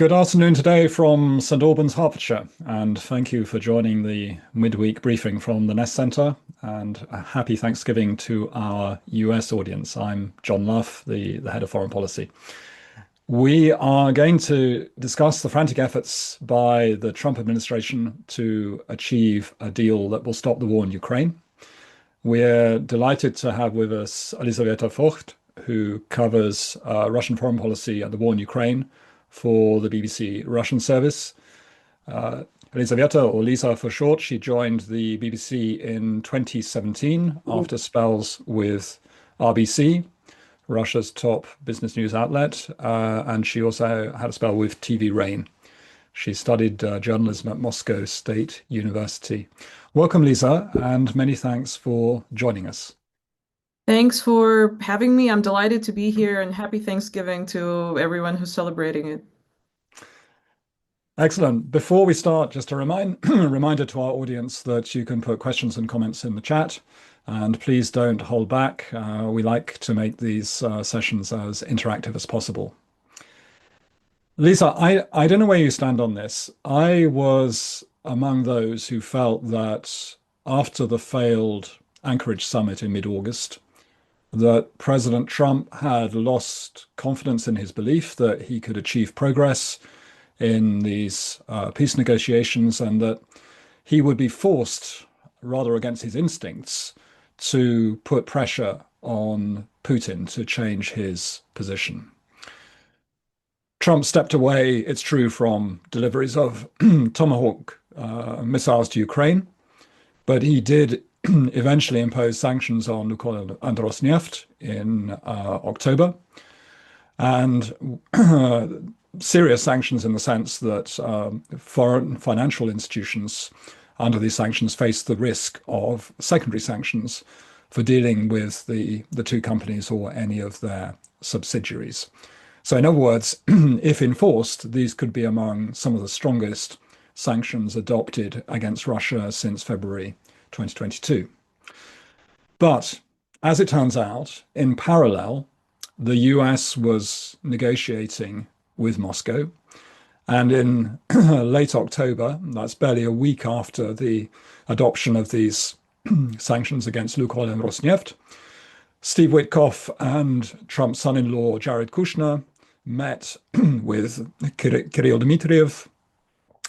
Good afternoon today from St Albans, Hertfordshire, and thank you for joining the midweek briefing from the Nest Centre, and a happy Thanksgiving to our US audience. I'm John Luff, the head of foreign policy. We are going to discuss the frantic efforts by the Trump administration to achieve a deal that will stop the war in Ukraine. We're delighted to have with us Elisabetta Vogt, who covers Russian foreign policy and the war in Ukraine for the BBC Russian service. Elisabetta, or Lisa for short, she joined the BBC in 2017 after spells with RBC, Russia's top business news outlet, and she also had a spell with TV Rain. She studied journalism at Moscow State University. Welcome, Lisa, and many thanks for joining us. Thanks for having me. I'm delighted to be here and happy Thanksgiving to everyone who's celebrating it. Excellent. Before we start, just a reminder to our audience that you can put questions and comments in the chat, and please don't hold back. We like to make these sessions as interactive as possible. Lisa, I don't know where you stand on this. I was among those who felt that after the failed Anchorage summit in mid-August, that President Trump had lost confidence in his belief that he could achieve progress in these peace negotiations, and that he would be forced, rather against his instincts, to put pressure on Putin to change his position. Trump stepped away, it's true, from deliveries of Tomahawk missiles to Ukraine, but he did eventually impose sanctions on Lukoil and Rosneft in October, and serious sanctions in the sense that foreign financial institutions under these sanctions face the risk of secondary sanctions for dealing with the two companies or any of their subsidiaries. So in other words, if enforced, these could be among some of the strongest sanctions adopted against Russia since February 2022. But as it turns out, in parallel, the US was negotiating with Moscow. And in late October, that's barely a week after the adoption of these sanctions against Lukoil and Rosneft, Steve Witkoff and Trump's son-in-law, Jared Kushner, met with Kirill Dmitriev,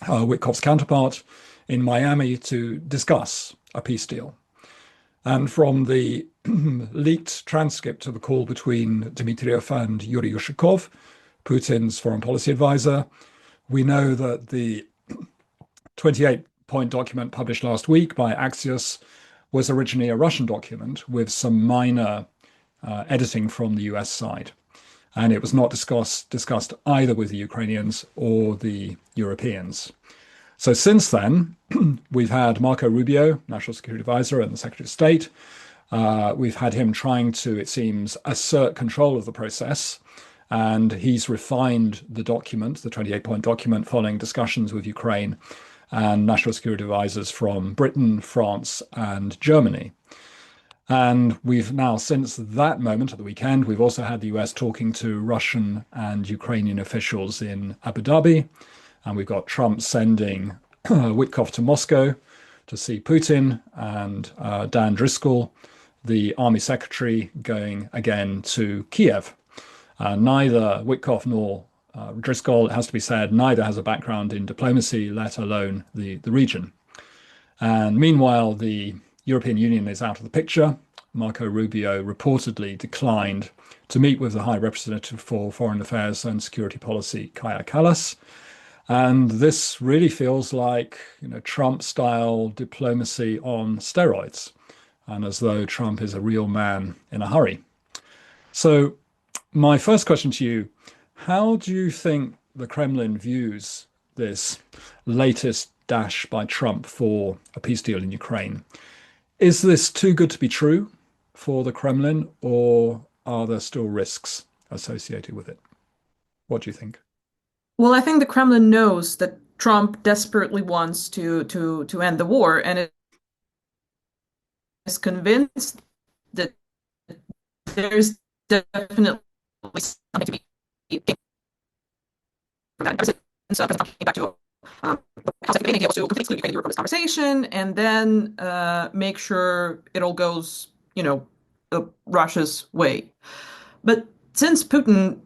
Witkoff's counterpart, in Miami to discuss a peace deal. And from the leaked transcript of a call between Dmitriev and Yuri Ushakov, Putin's foreign policy advisor, we know that the 28-point document published last week by Axios was originally a Russian document with some minor editing from the US side. And it was not discussed either with the Ukrainians or the Europeans. So since then, we've had Marco Rubio, National Security Advisor and the Secretary of State. We've had him trying to, it seems, assert control of the process. And he's refined the document, the 28-point document, following discussions with Ukraine and national security advisors from Britain, France, and Germany. And we've now, since that moment at the weekend, we've also had the US talking to Russian and Ukrainian officials in Abu Dhabi. And we've got Trump sending Witkoff to Moscow to see Putin, and Dan Driscoll, the army secretary, going again to Kiev. Neither Witkoff nor Driscoll, it has to be said, neither has a background in diplomacy, let alone the region. And meanwhile, the European Union is out of the picture. Marco Rubio reportedly declined to meet with the High Representative for Foreign Affairs and Security Policy, Kaja Kallas. And this really feels like, Trump-style diplomacy on steroids, and as though Trump is a real man in a hurry. So my first question to you, how do you think the Kremlin views this latest dash by Trump for a peace deal in Ukraine? Is this too good to be true for the Kremlin, or are there still risks associated with it? What do you think? Well, I think the Kremlin knows that Trump desperately wants to end the war, and it is convinced that there's definitely something to be back to House Debate able to completely exclude Ukraine and Europe from this conversation, and then make sure it all goes, Russia's way. But since Putin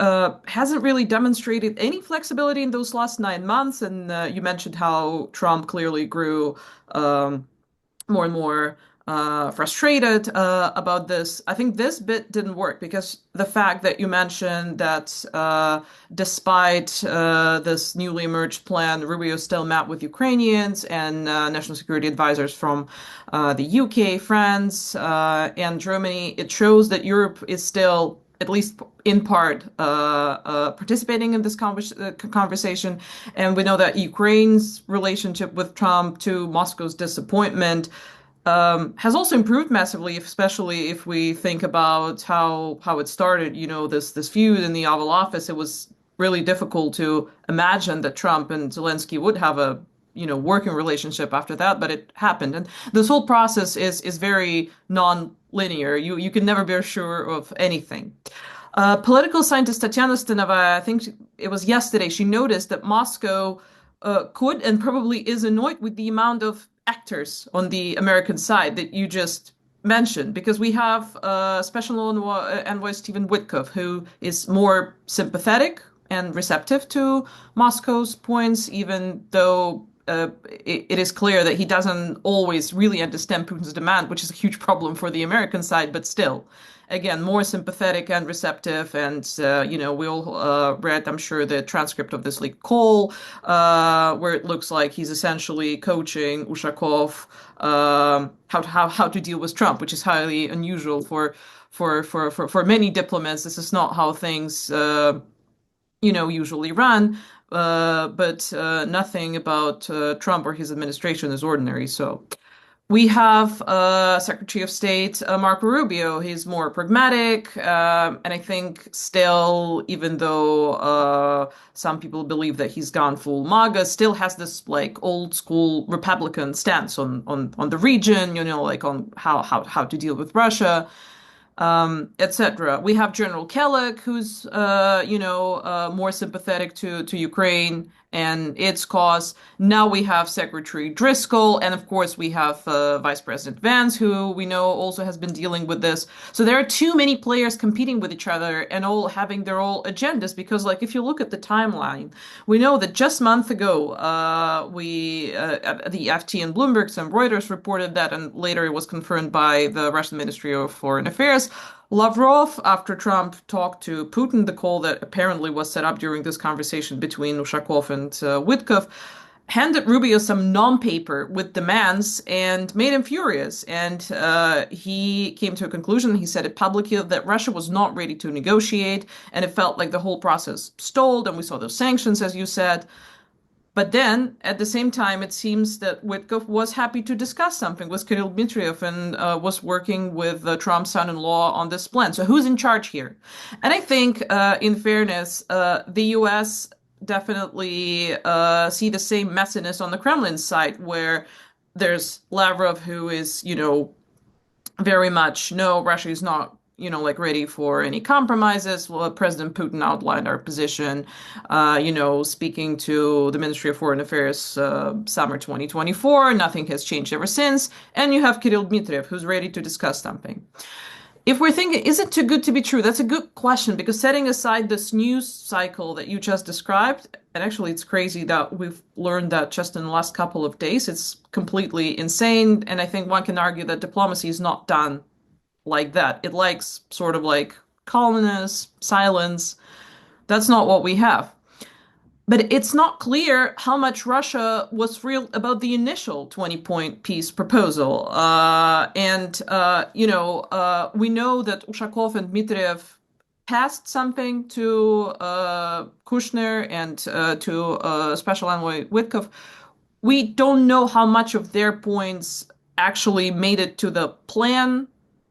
hasn't really demonstrated any flexibility in those last 9 months, and you mentioned how Trump clearly grew more and more frustrated about this. I think this bit didn't work because the fact that you mentioned that despite this newly emerged plan, Rubio still met with Ukrainians and national security advisors from the UK, France, and Germany, it shows that Europe is still, at least in part, participating in this conversation. And we know that Ukraine's relationship with Trump, to Moscow's disappointment, has also improved massively, especially if we think about how it started. This feud in the Oval Office. It was really difficult to imagine that Trump and Zelensky would have a working relationship after that, but it happened. And this whole process is very non-linear. You can never be sure of anything. Political scientist Tatiana Stanova, I think it was yesterday, she noticed that Moscow could and probably is annoyed with the amount of actors on the American side that you just mentioned, because we have Special Envoy Stephen Witkoff, who is more sympathetic and receptive to Moscow's points, even though it is clear that he doesn't always really understand Putin's demand, which is a huge problem for the American side, but still. Again, more sympathetic and receptive, and we all read, I'm sure, the transcript of this leaked call, where it looks like he's essentially coaching Ushakov how to deal with Trump, which is highly unusual for many diplomats. This is not how things usually run. But nothing about Trump or his administration is ordinary. So we have Secretary of State Marco Rubio. He's more pragmatic, and I think still, even though some people believe that he's gone full MAGA, still has this like old school Republican stance on the region. Like on how to deal with Russia, etc. We have General Kellogg, who's more sympathetic to Ukraine and its cause. Now we have Secretary Driscoll, and of course we have Vice President Vance, who we know also has been dealing with this. So there are too many players competing with each other and all having their own agendas. Because, like, if you look at the timeline, we know that just a month ago, the FT and Bloomberg and Reuters reported that, and later it was confirmed by the Russian Ministry of Foreign Affairs. Lavrov, after Trump talked to Putin, the call that apparently was set up during this conversation between Ushakov and Witkoff, handed Rubio some non-paper with demands and made him furious. And he came to a conclusion. He said it publicly that Russia was not ready to negotiate, and it felt like the whole process stalled. And we saw those sanctions, as you said. But then, at the same time, it seems that Witkoff was happy to discuss something with Kirill Dmitriev and was working with Trump's son-in-law on this plan. So who's in charge here? And I think, in fairness, the U.S. definitely see the same messiness on the Kremlin side, where there's Lavrov, who is, very much, no, Russia is not ready for any compromises. Well, President Putin outlined our position, speaking to the Ministry of Foreign Affairs summer 2024. Nothing has changed ever since. And you have Kirill Dmitriev, who's ready to discuss something. If we're thinking, is it too good to be true? That's a good question, because setting aside this news cycle that you just described, and actually it's crazy that we've learned that just in the last couple of days, it's completely insane. And I think one can argue that diplomacy is not done like that. It likes sort of like calmness, silence. That's not what we have. But it's not clear how much Russia was real about the initial 20-point peace proposal. We know that Ushakov and Dmitriev passed something to Kushner and to Special Envoy Witkoff. We don't know how much of their points actually made it to the plan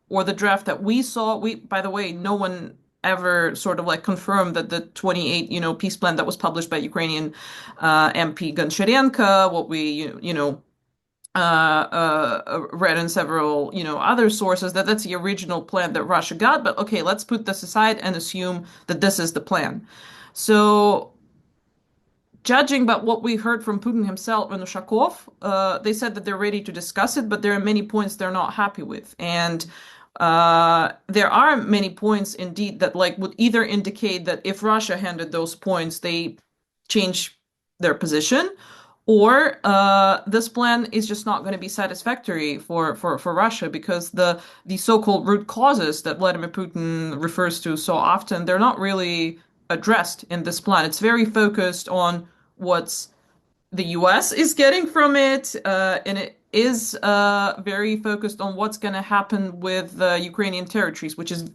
or the draft that we saw. By the way, no one ever sort of like confirmed that the 28, peace plan that was published by Ukrainian MP Goncharenko, what we, read in several, other sources, that's the original plan that Russia got. But okay, let's put this aside and assume that this is the plan. So judging by what we heard from Putin himself and Ushakov, they said that they're ready to discuss it, but there are many points they're not happy with. And there are many points indeed that like would either indicate that if Russia handed those points, they change their position, or this plan is just not going to be satisfactory for Russia because the so-called root causes that Vladimir Putin refers to so often, they're not really addressed in this plan. It's very focused on what's the US is getting from it, and it is very focused on what's going to happen with the Ukrainian territories, which is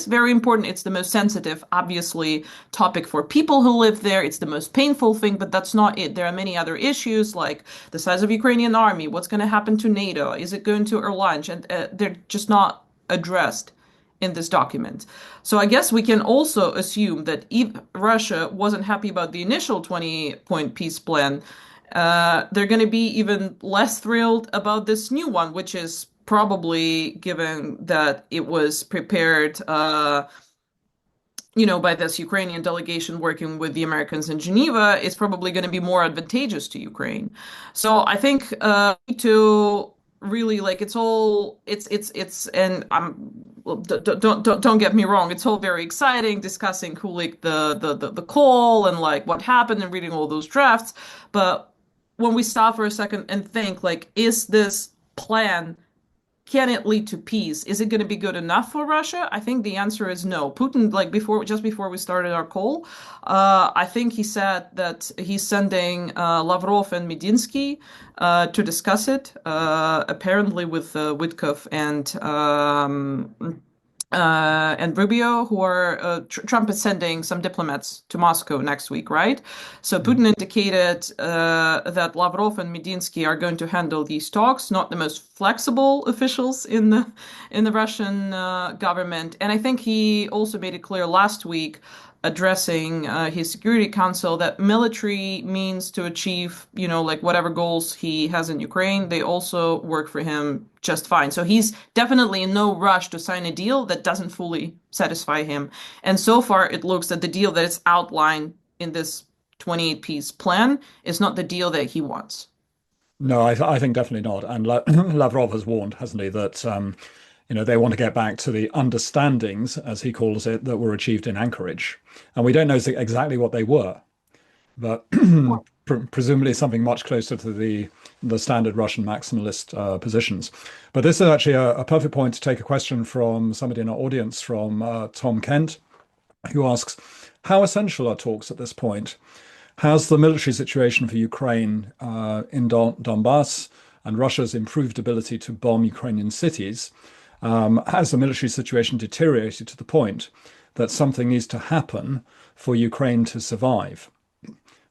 very important. It's the most sensitive, obviously, topic for people who live there. It's the most painful thing, but that's not it. There are many other issues like the size of Ukrainian army, what's going to happen to NATO, is it going to relaunch, and they're just not addressed in this document. So I guess we can also assume that if Russia wasn't happy about the initial 20-point peace plan, they're going to be even less thrilled about this new one, which is probably, given that it was prepared, by this Ukrainian delegation working with the Americans in Geneva, it's probably going to be more advantageous to Ukraine. So I think to really like and well, don't get me wrong, it's all very exciting discussing who leaked the call and like what happened and reading all those drafts, but when we stop for a second and think like, is this plan, can it lead to peace? Is it going to be good enough for Russia? I think the answer is no. Putin, like just before we started our call, I think he said that he's sending Lavrov and Medinsky to discuss it, apparently with Witkoff and Rubio, who are Trump is sending some diplomats to Moscow next week, right? So Putin indicated that Lavrov and Medinsky are going to handle these talks, not the most flexible officials in the Russian government. And I think he also made it clear last week, addressing his Security Council, that military means to achieve, like whatever goals he has in Ukraine, they also work for him just fine. So he's definitely in no rush to sign a deal that doesn't fully satisfy him. And so far, it looks that the deal that is outlined in this 28-piece plan is not the deal that he wants. No, I think definitely not. And Lavrov has warned, hasn't he, that they want to get back to the understandings, as he calls it, that were achieved in Anchorage. And we don't know exactly what they were, but presumably something much closer to the standard Russian maximalist positions. But this is actually a perfect point to take a question from somebody in our audience, from Tom Kent, who asks, how essential are talks at this point? Has the military situation for Ukraine in Donbass and Russia's improved ability to bomb Ukrainian cities, has the military situation deteriorated to the point that something needs to happen for Ukraine to survive?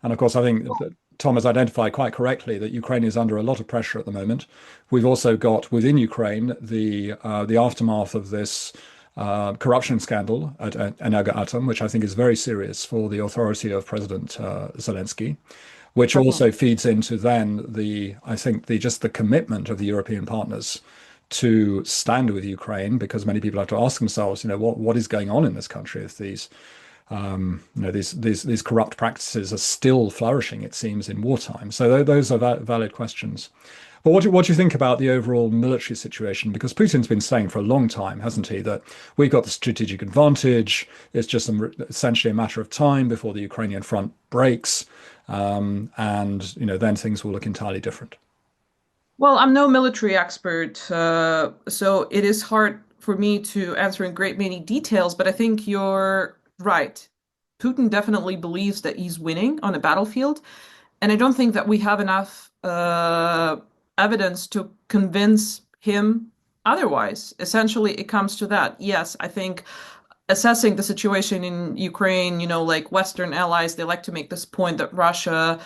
And of course, I think that Tom has identified quite correctly that Ukraine is under a lot of pressure at the moment. We've also got within Ukraine the aftermath of this corruption scandal at Energoatom, which I think is very serious for the authority of President Zelensky, which also feeds into then just the commitment of the European partners to stand with Ukraine, because many people have to ask themselves, what is going on in this country if these corrupt practices are still flourishing, it seems, in wartime. So those are valid questions. But what do you think about the overall military situation? Because Putin's been saying for a long time, hasn't he, that we've got the strategic advantage. It's just essentially a matter of time before the Ukrainian front breaks, and then things will look entirely different. Well, I'm no military expert, so it is hard for me to answer in great many details, but I think you're right. Putin definitely believes that he's winning on a battlefield, and I don't think that we have enough evidence to convince him otherwise. Essentially, it comes to that. Yes, I think assessing the situation in Ukraine, like Western allies, they like to make this point that Russia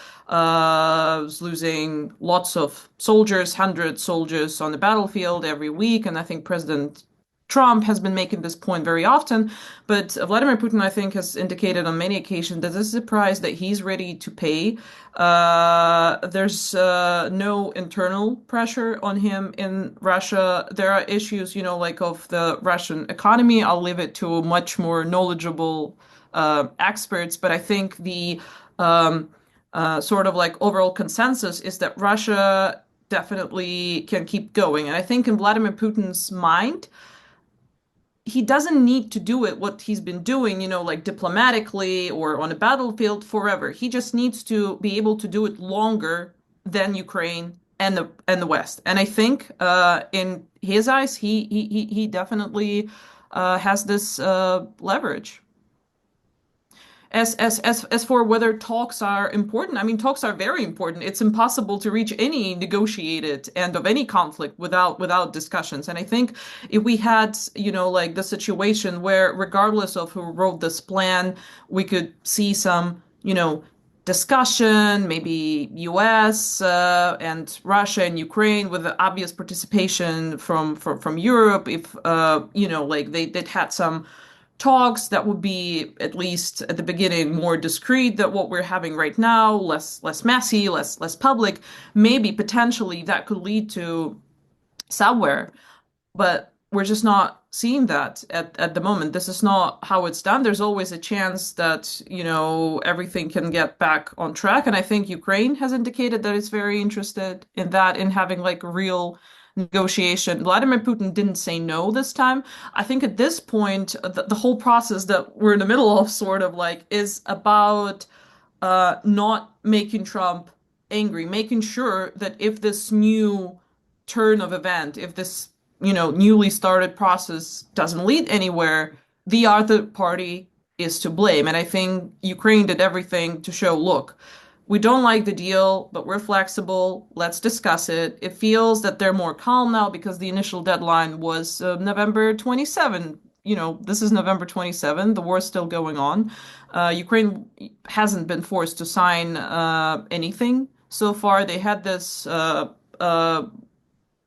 is losing lots of soldiers, 100 soldiers on the battlefield every week. And I think President Trump has been making this point very often, but Vladimir Putin, I think, has indicated on many occasions that this is a price that he's ready to pay. There's no internal pressure on him in Russia. There are issues, like of the Russian economy. I'll leave it to much more knowledgeable experts, but I think the sort of like overall consensus is that Russia definitely can keep going. And I think in Vladimir Putin's mind, he doesn't need to do it what he's been doing, like diplomatically or on a battlefield forever. He just needs to be able to do it longer than Ukraine and the West. And I think in his eyes, he definitely has this leverage. As for whether talks are important, I mean, talks are very important. It's impossible to reach any negotiated end of any conflict without discussions. And I think if we had, like the situation where, regardless of who wrote this plan, we could see some, discussion, maybe US and Russia and Ukraine with the obvious participation from Europe, if like they'd had some talks that would be, at least at the beginning, more discreet than what we're having right now, less messy, less public. Maybe potentially that could lead to somewhere, but we're just not seeing that at the moment. This is not how it's done. There's always a chance that, everything can get back on track. And I think Ukraine has indicated that it's very interested in that, in having like a real negotiation. Vladimir Putin didn't say no this time. I think at this point, the whole process that we're in the middle of sort of like is about not making Trump angry, making sure that if this new turn of event, if this, newly started process doesn't lead anywhere, the other party is to blame. And I think Ukraine did everything to show, look, we don't like the deal, but we're flexible. Let's discuss it. It feels that they're more calm now because the initial deadline was November 27. This is November 27. The war's still going on. Ukraine hasn't been forced to sign anything so far. They had this,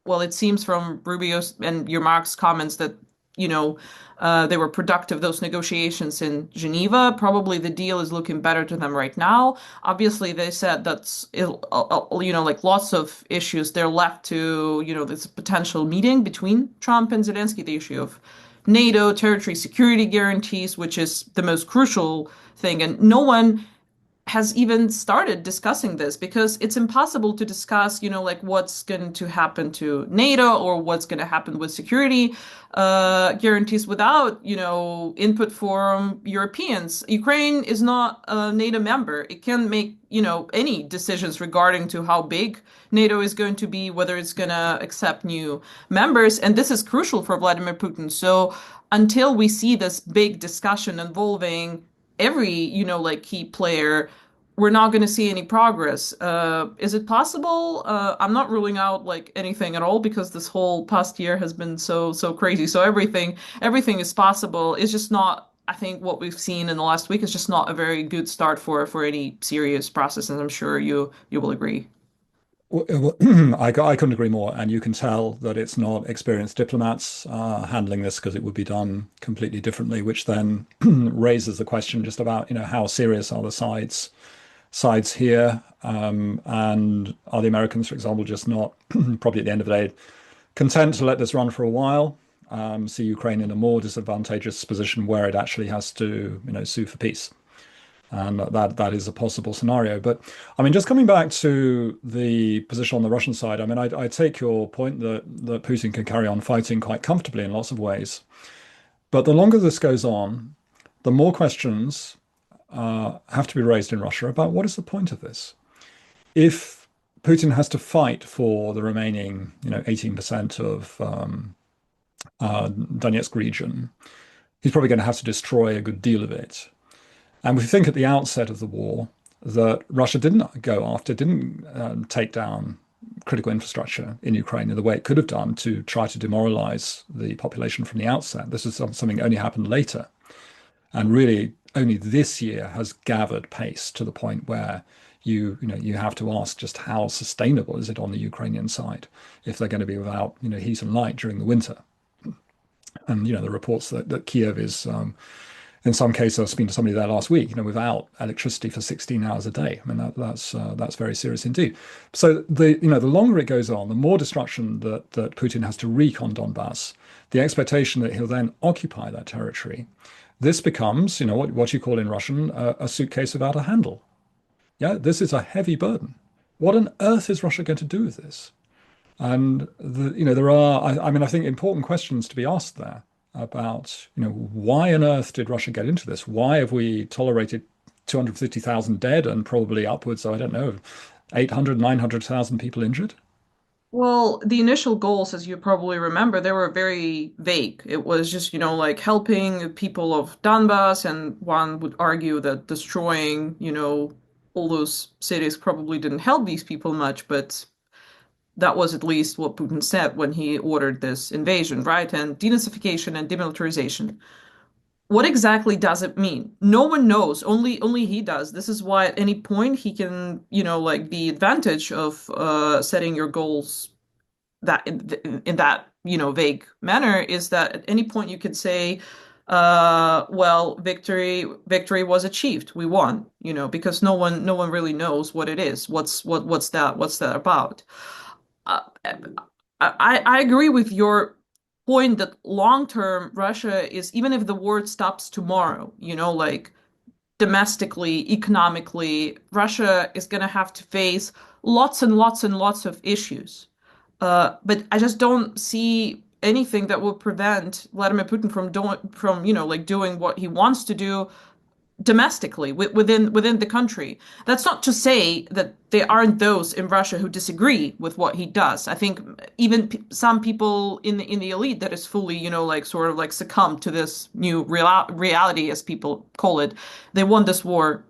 well, it seems from Rubio's and Yermak's comments that, they were productive, those negotiations in Geneva. Probably the deal is looking better to them right now. Obviously, they said that's, like lots of issues they're left to, this potential meeting between Trump and Zelensky, the issue of NATO, territory security guarantees, which is the most crucial thing. And no one has even started discussing this because it's impossible to discuss, like what's going to happen to NATO or what's going to happen with security guarantees without, input from Europeans. Ukraine is not a NATO member. It can make, any decisions regarding to how big NATO is going to be, whether it's going to accept new members. And this is crucial for Vladimir Putin. So until we see this big discussion involving every, like key player, we're not going to see any progress. Is it possible? I'm not ruling out like anything at all because this whole past year has been so crazy. So everything is possible. It's just not. I think what we've seen in the last week is just not a very good start for any serious process, and I'm sure you will agree. I couldn't agree more. And you can tell that it's not experienced diplomats handling this because it would be done completely differently, which then raises the question just about, how serious are the sides here? And are the Americans, for example, just not probably at the end of the day content to let this run for a while? See Ukraine in a more disadvantageous position where it actually has to, sue for peace. And that is a possible scenario. But I mean, just coming back to the position on the Russian side, I mean, I take your point that Putin can carry on fighting quite comfortably in lots of ways. But the longer this goes on, the more questions have to be raised in Russia about what is the point of this. If Putin has to fight for the remaining, 18% of Donetsk region, he's probably going to have to destroy a good deal of it. And we think at the outset of the war that Russia didn't take down critical infrastructure in Ukraine in the way it could have done to try to demoralize the population from the outset. This is something that only happened later. And really only this year has gathered pace to the point where you have to ask just how sustainable is it on the Ukrainian side if they're going to be without, heat and light during the winter. And, the reports that Kiev is in some cases, I was speaking to somebody there last week, without electricity for 16 hours a day. I mean, that's very serious indeed. So the longer it goes on, the more destruction that Putin has to wreak on Donbass, the expectation that he'll then occupy that territory, this becomes, what you call in Russian, a suitcase without a handle. Yeah, this is a heavy burden. What on earth is Russia going to do with this? And there are, I mean, I think important questions to be asked there about, why on earth did Russia get into this? Why have we tolerated 250,000 dead and probably upwards, I don't know, 800, 900,000 people injured? Well, the initial goals, as you probably remember, they were very vague. It was just, like helping people of Donbass, and one would argue that destroying, all those cities probably didn't help these people much, but that was at least what Putin said when he ordered this invasion, right? And denazification and demilitarization. What exactly does it mean? No one knows. Only he does. This is why at any point he can, like the advantage of setting your goals that in that vague manner is that at any point you could say well, victory was achieved, we won, because no one really knows what it is, what's that about. Uh, I agree with your point that long term Russia is, even if the war stops tomorrow, like domestically, economically, Russia is going to have to face lots and lots and lots of issues. But I just don't see anything that will prevent Vladimir Putin from doing what he wants to do domestically within the country. That's not to say that there aren't those in Russia who disagree with what he does. I think even some people in the elite that is fully, sort of like succumb to this new reality, as people call it. They want this war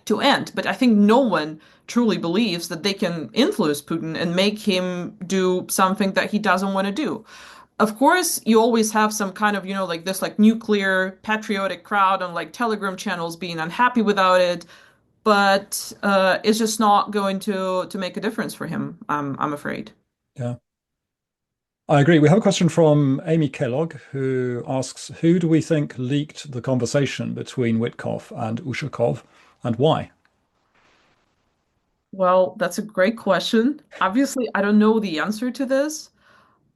to end. But I think no one truly believes that they can influence Putin and make him do something that he doesn't want to do. Of course, you always have some kind of, like this like nuclear patriotic crowd on like Telegram channels being unhappy without it, but it's just not going to make a difference for him, I'm afraid. Yeah, I agree. We have a question from Amy Kellogg who asks, who do we think leaked the conversation between Witkoff and Ushakov and why? Well, that's a great question. Obviously, I don't know the answer to this.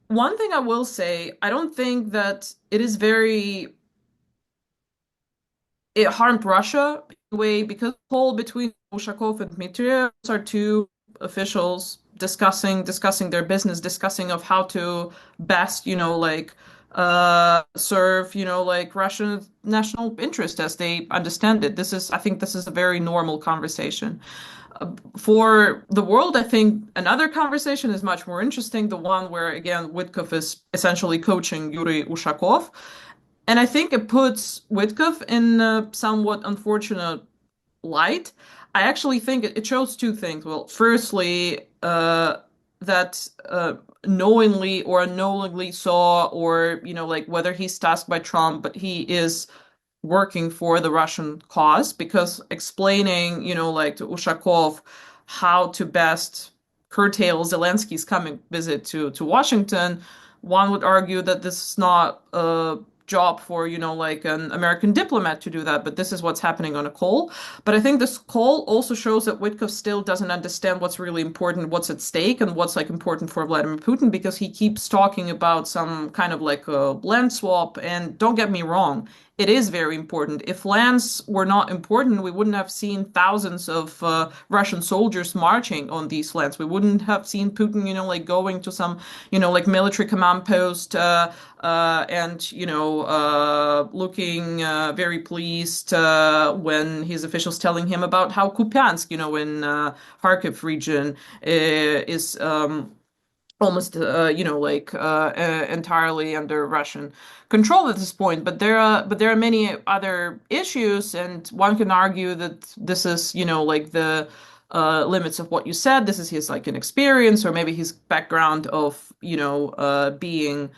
One thing I will say, I don't think that it harmed Russia in a way, because the poll between Ushakov and Dmitriev are two officials discussing their business, discussing of how to best, serve, like Russian national interest as they understand it. I think this is a very normal conversation. For the world, I think another conversation is much more interesting, the one where, again, Witkoff is essentially coaching Yuri Ushakov. And I think it puts Witkoff in a somewhat unfortunate light. I actually think it shows two things. Well, firstly, that knowingly or unknowingly saw, or, like whether he's tasked by Trump, but he is working for the Russian cause, because explaining, like to Ushakov how to best curtail Zelensky's coming visit to Washington, one would argue that this is not a job for, like an American diplomat to do that, but this is what's happening on a call. But I think this call also shows that Witkoff still doesn't understand what's really important, what's at stake, and what's like important for Vladimir Putin, because he keeps talking about some kind of like a land swap. And don't get me wrong, it is very important. If lands were not important, we wouldn't have seen thousands of Russian soldiers marching on these lands. We wouldn't have seen Putin, like going to some, like military command post and, looking very pleased when his officials telling him about how Kupiansk, in Kharkiv region is almost entirely under Russian control at this point. But there are many other issues, and one can argue that this is, like the limits of what you said. This is his like inexperience, or maybe his background of, being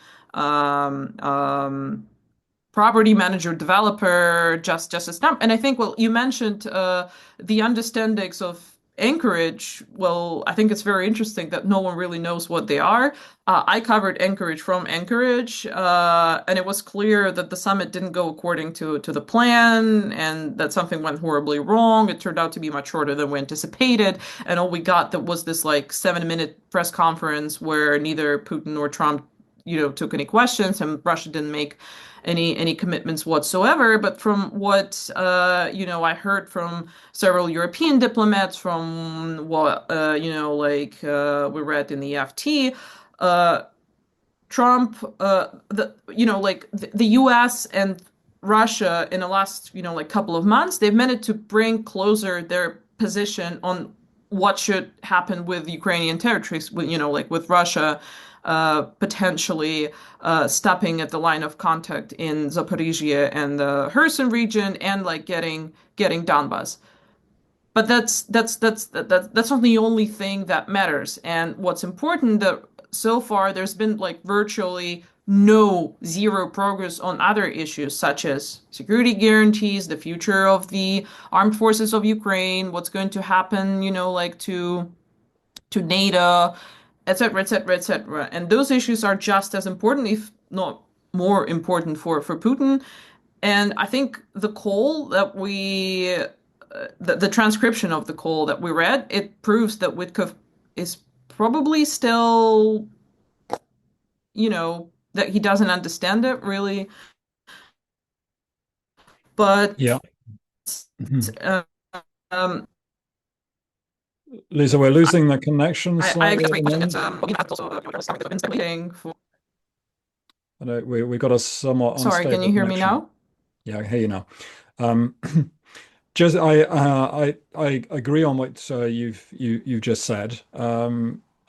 property manager, developer, just as now. And I think, well, you mentioned the understandings of Anchorage. Well, I think it's very interesting that no one really knows what they are. I covered Anchorage from Anchorage, and it was clear that the summit didn't go according to the plan, and that something went horribly wrong. It turned out to be much shorter than we anticipated, and all we got that was this like 7-minute press conference where neither Putin nor Trump took any questions, and Russia didn't make any commitments whatsoever. But from what I heard from several European diplomats, from what we read in the FT, Trump, the U.S. and Russia in the last, couple of months, they've managed to bring closer their position on what should happen with Ukrainian territories, with Russia potentially stopping at the line of contact in Zaporizhia and the Kherson region, and like getting Donbas. But that's not the only thing that matters. And what's important, that so far there's been like virtually zero progress on other issues such as security guarantees, the future of the armed forces of Ukraine, what's going to happen, to NATO, etc., etc., etc. And those issues are just as important, if not more important, for Putin. And I think the call that the transcription of the call that we read, it proves that Witkoff is probably still, that he doesn't understand it really. But Yeah. uh, um, Lisa, we're losing the connection I slightly guess at the my question is, moment. for. I know we got a somewhat Sorry, can unstable you hear me connection. now? Yeah, I hear you now. Um, just I agree on what you've just said. I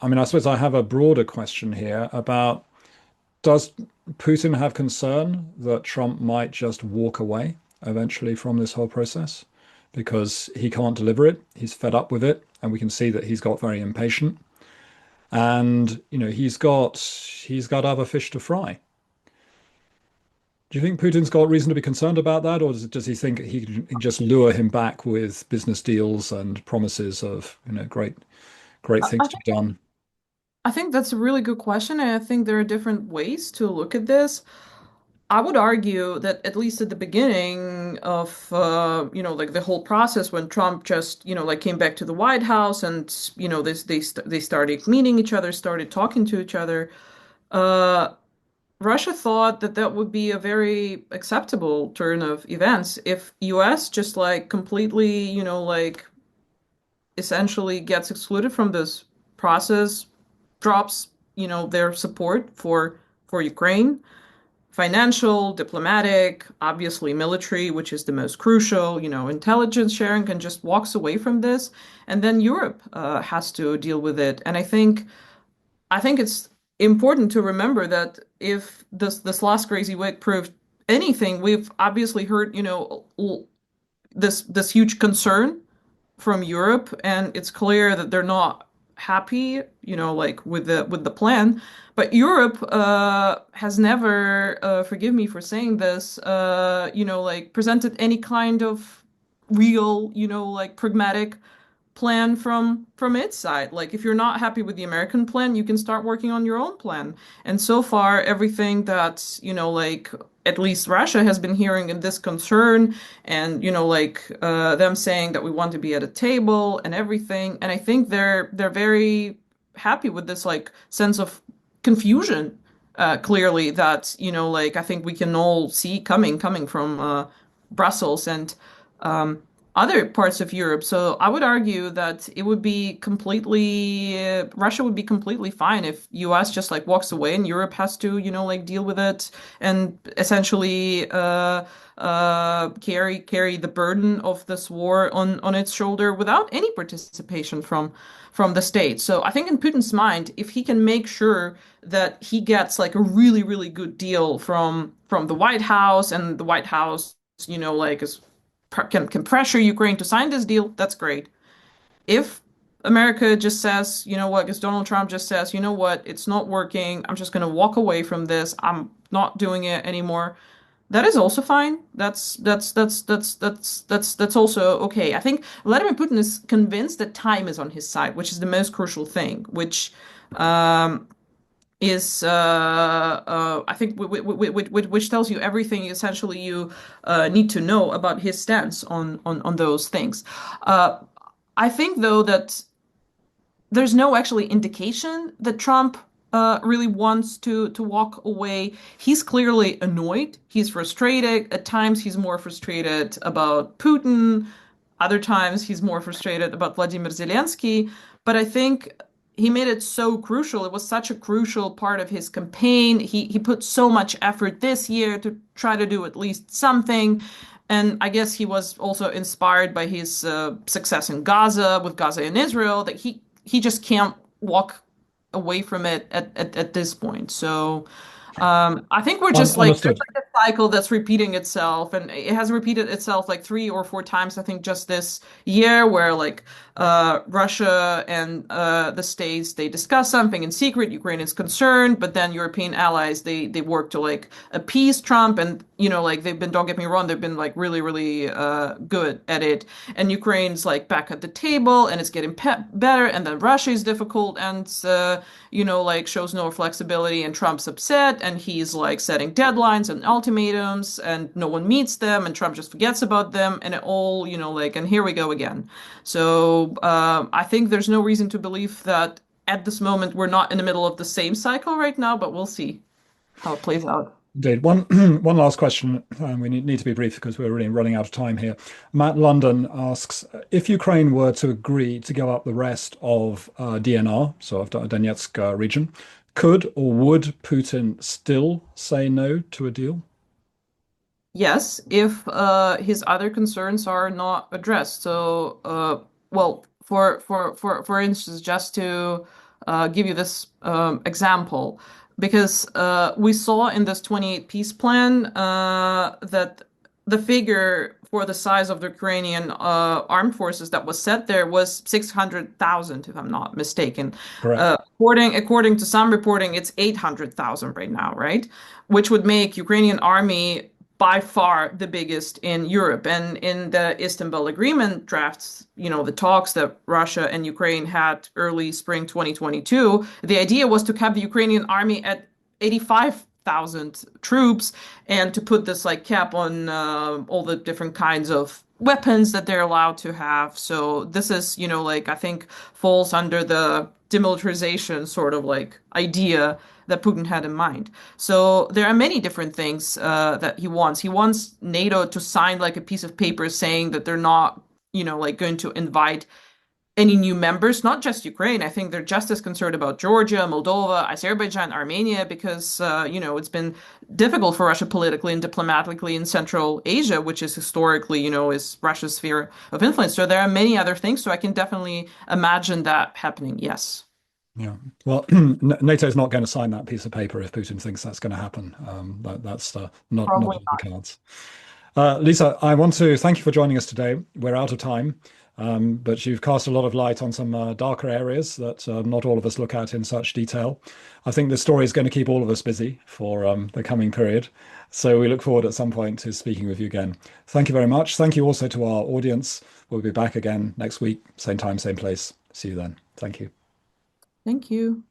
mean, I suppose I have a broader question here about, does Putin have concern that Trump might just walk away eventually from this whole process because he can't deliver it? He's fed up with it, and we can see that he's got very impatient. And he's got other fish to fry. Do you think Putin's got reason to be concerned about that, or does he think he can just lure him back with business deals and promises of, great I, things I to think be done? I think that's a really good question, and I think there are different ways to look at this. I would argue that at least at the beginning of the whole process, when Trump just came back to the White House, and they started meeting each other, started talking to each other. Uh, Russia thought that that would be a very acceptable turn of events if US just like completely, essentially gets excluded from this process, drops, their support for Ukraine, financial, diplomatic, obviously military, which is the most crucial, intelligence sharing, and just walks away from this. And then Europe has to deal with it. And I think it's important to remember that if this last crazy week proved anything, we've obviously heard, this huge concern from Europe, and it's clear that they're not happy, with the plan. But Europe has never, forgive me for saying this, presented any kind of real, pragmatic plan from its side. Like if you're not happy with the American plan, you can start working on your own plan. And so far, everything that, at least Russia has been hearing in this concern, and them saying that we want to be at a table and everything. And I think they're very happy with this like sense of confusion, clearly, that I think we can all see coming from Brussels and um, other parts of Europe. So I would argue that it would be completely Russia would be completely fine if US just like walks away and Europe has to, deal with it, and essentially carry the burden of this war on its shoulder without any participation from the state. So I think in Putin's mind, if he can make sure that he gets like a really, really good deal from the White House, and the White House, is can pressure Ukraine to sign this deal, that's great. If America just says, you know what, because Donald Trump just says, you know what, it's not working, I'm just going to walk away from this, I'm not doing it anymore, that is also fine. That's also okay. I think Vladimir Putin is convinced that time is on his side, which is the most crucial thing, which um, is I think which tells you everything essentially you need to know about his stance on those things. Uh, I think though that there's no actually indication that Trump really wants to walk away. He's clearly annoyed. He's frustrated. At times, he's more frustrated about Putin. Other times, he's more frustrated about Vladimir Zelensky. But I think he made it so crucial. It was such a crucial part of his campaign. He put so much effort this year to try to do at least something. And I guess he was also inspired by his success in Gaza, with Gaza and Israel, that he just can't walk away from it at this point. So I think we're just like there's Understood. like a cycle that's repeating itself, and it has repeated itself like 3 or 4 times, I think, just this year, where like Russia and the States, they discuss something in secret. Ukraine is concerned, but then European allies, they work to like appease Trump, and like they've been, don't get me wrong, they've been like really good at it, and Ukraine's like back at the table, and it's getting better, and then Russia is difficult, and like shows no flexibility, and Trump's upset, and he's like setting deadlines and ultimatums, and no one meets them, and Trump just forgets about them, and it all, like, and here we go again. So I think there's no reason to believe that at this moment we're not in the middle of the same cycle right now, but we'll see how it plays out. Indeed. One one last question, and we need to be brief because we're really running out of time here. Matt London asks, if Ukraine were to agree to give up the rest of DNR, so of Donetsk region, could or would Putin still say no to a deal? Yes, if his other concerns are not addressed. So, well, for instance, just to give you this example, because we saw in this 28 peace plan that the figure for the size of the Ukrainian armed forces that was set there was 600,000, if I'm not mistaken. Correct. According to some reporting, it's 800,000 right now, right? Which would make Ukrainian army by far the biggest in Europe. And in the Istanbul Agreement drafts, the talks that Russia and Ukraine had early spring 2022, the idea was to cap the Ukrainian army at 85,000 troops, and to put this like cap on all the different kinds of weapons that they're allowed to have. So this is, like, I think falls under the demilitarization sort of like idea that Putin had in mind. So there are many different things that he wants. He wants NATO to sign like a piece of paper saying that they're not, like going to invite any new members, not just Ukraine. I think they're just as concerned about Georgia, Moldova, Azerbaijan, Armenia, because, it's been difficult for Russia politically and diplomatically in Central Asia, which is historically, is Russia's sphere of influence. So there are many other things. So I can definitely imagine that happening. Yes. Yeah. Well, NATO is not going to sign that piece of paper if Putin thinks that's going to happen. That's not Probably. on the cards. Lisa, I want to thank you for joining us today. We're out of time, but you've cast a lot of light on some darker areas that not all of us look at in such detail. I think this story is going to keep all of us busy for the coming period. So we look forward at some point to speaking with you again. Thank you very much. Thank you also to our audience. We'll be back again next week, same time, same place. See you then. Thank you. Thank you.